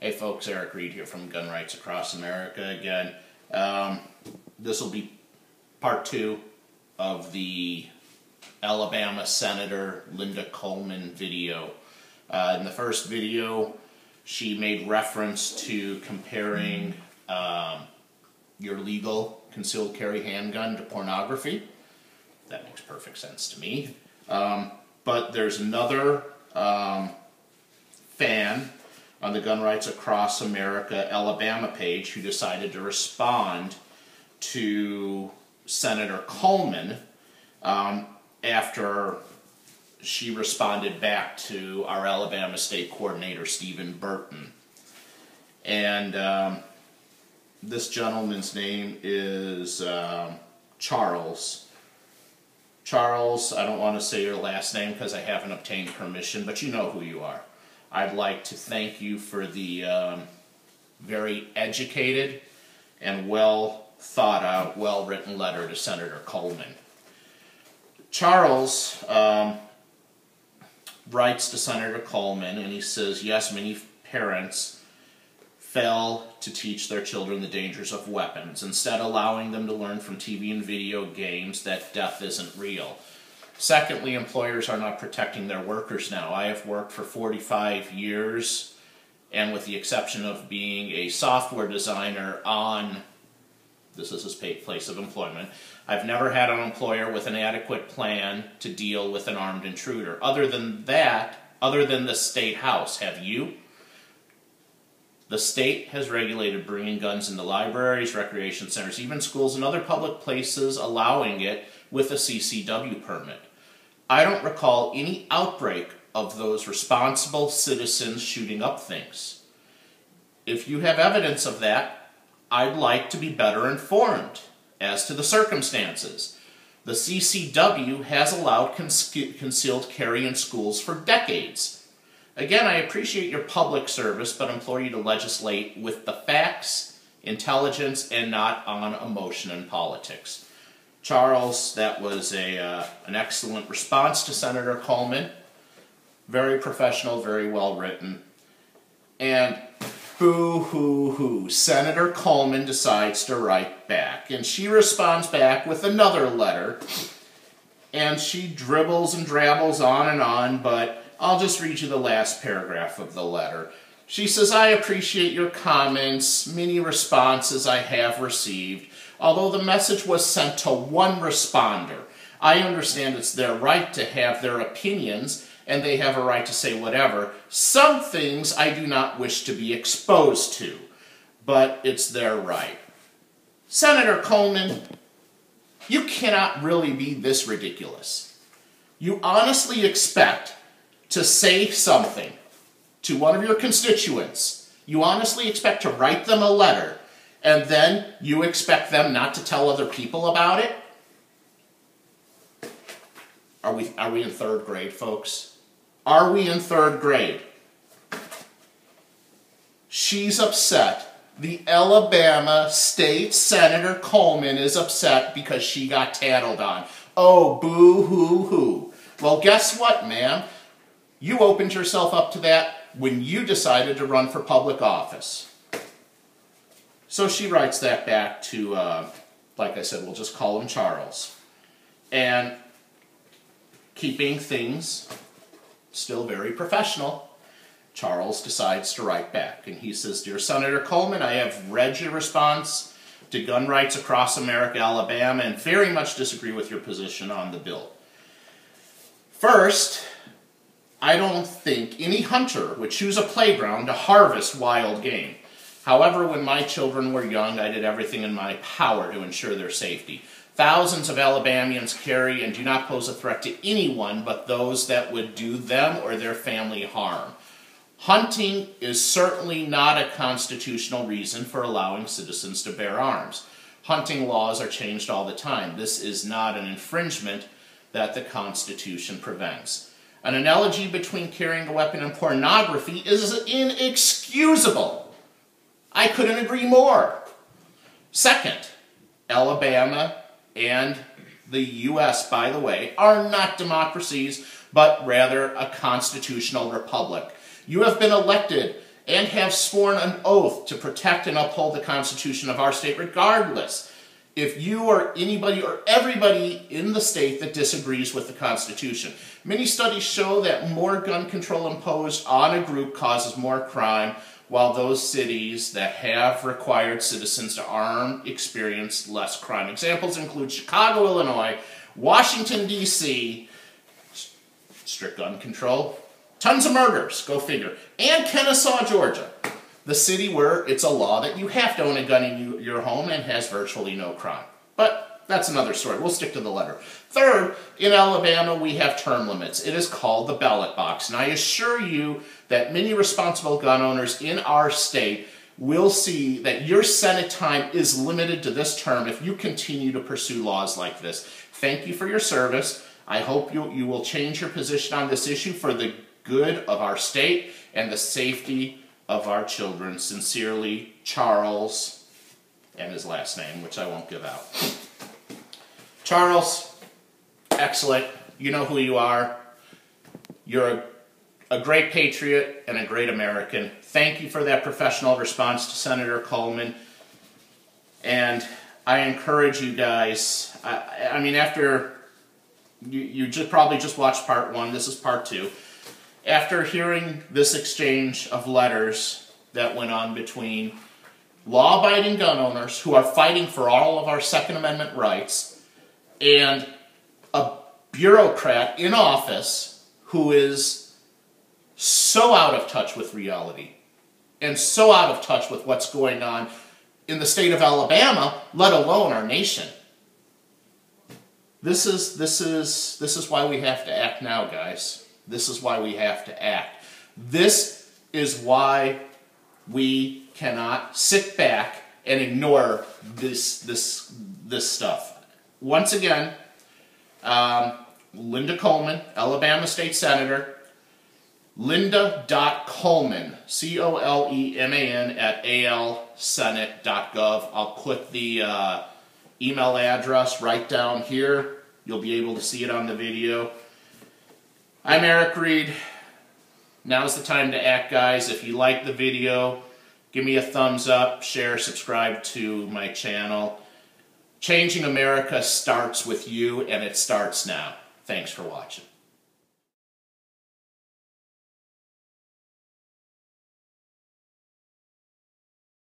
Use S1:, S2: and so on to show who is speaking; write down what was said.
S1: Hey folks, Eric Reed here from Gun Rights Across America again. This will be part 2 of the Alabama Senator Linda Coleman video. In the first video, she made reference to comparing your legal concealed carry handgun to pornography. That makes perfect sense to me. But there's another fan on the Gun Rights Across America Alabama page who decided to respond to Senator Coleman after she responded back to our Alabama State Coordinator, Stephen Burton. And this gentleman's name is Charles. Charles, I don't want to say your last name because I haven't obtained permission, but you know who you are. I'd like to thank you for the very educated and well thought out, well written letter to Senator Coleman. Charles writes to Senator Coleman and he says, yes, many parents fail to teach their children the dangers of weapons, instead allowing them to learn from TV and video games that death isn't real. Secondly, employers are not protecting their workers now. I have worked for 45 years, and with the exception of being a software designer on, this is his place of employment, I've never had an employer with an adequate plan to deal with an armed intruder. Other than that, other than the state house, have you? The state has regulated bringing guns into libraries, recreation centers, even schools and other public places, allowing it with a CCW permit. I don't recall any outbreak of those responsible citizens shooting up things. If you have evidence of that, I'd like to be better informed as to the circumstances. The CCW has allowed concealed carry in schools for decades. Again, I appreciate your public service, but implore you to legislate with the facts, intelligence, and not on emotion and politics. Charles, that was an excellent response to Senator Coleman. Very professional, very well written. And boo-hoo-hoo, Senator Coleman decides to write back. And she responds back with another letter. And she dribbles and drabbles on, but I'll just read you the last paragraph of the letter. She says, I appreciate your comments, many responses I have received. Although the message was sent to one responder, I understand it's their right to have their opinions, and they have a right to say whatever. Some things I do not wish to be exposed to, but it's their right. Senator Coleman, you cannot really be this ridiculous. You honestly expect to say something to one of your constituents. You honestly expect to write them a letter, and then you expect them not to tell other people about it? Are we in third grade, folks? Are we in third grade? She's upset. The Alabama State Senator Coleman is upset because she got tattled on. Oh, boo-hoo-hoo. Well, guess what, ma'am? You opened yourself up to that when you decided to run for public office. So she writes that back to, like I said, we'll just call him Charles. And keeping things still very professional, Charles decides to write back. And he says, Dear Senator Coleman, I have read your response to Gun Rights Across America, Alabama, and very much disagree with your position on the bill. First, I don't think any hunter would choose a playground to harvest wild game. However, when my children were young, I did everything in my power to ensure their safety. Thousands of Alabamians carry and do not pose a threat to anyone but those that would do them or their family harm. Hunting is certainly not a constitutional reason for allowing citizens to bear arms. Hunting laws are changed all the time. This is not an infringement that the Constitution prevents. An analogy between carrying a weapon and pornography is inexcusable. I couldn't agree more. Second, Alabama and the U.S., by the way, are not democracies, but rather a constitutional republic. You have been elected and have sworn an oath to protect and uphold the Constitution of our state regardless if you or anybody or everybody in the state that disagrees with the Constitution. Many studies show that more gun control imposed on a group causes more crime, while those cities that have required citizens to arm experience less crime. Examples include Chicago, Illinois, Washington, D.C., strict gun control, tons of murders, go figure, and Kennesaw, Georgia, the city where it's a law that you have to own a gun in your home and has virtually no crime. But that's another story. We'll stick to the letter. Third, in Alabama, we have term limits. It is called the ballot box. And I assure you that many responsible gun owners in our state will see that your Senate time is limited to this term if you continue to pursue laws like this. Thank you for your service. I hope you will change your position on this issue for the good of our state and the safety of our children. Sincerely, Charles, and his last name, which I won't give out. Charles, excellent. You know who you are. You're a great patriot and a great American. Thank you for that professional response to Senator Coleman. And I encourage you guys, I mean, after you probably just watched part 1, this is part 2. After hearing this exchange of letters that went on between law-abiding gun owners who are fighting for all of our Second Amendment rights and a bureaucrat in office who is so out of touch with reality and so out of touch with what's going on in the state of Alabama, let alone our nation. This is why we have to act now, guys. This is why we have to act. This is why we cannot sit back and ignore this stuff. Once again, Linda Coleman, Alabama State Senator, Linda.Coleman, C-O-L-E-M-A-N at alsenate.gov. I'll put the email address right down here. You'll be able to see it on the video. I'm Eric Reed. Now's the time to act, guys. If you like the video, give me a thumbs up, share, subscribe to my channel. Changing America starts with you, and it starts now. Thanks for watching.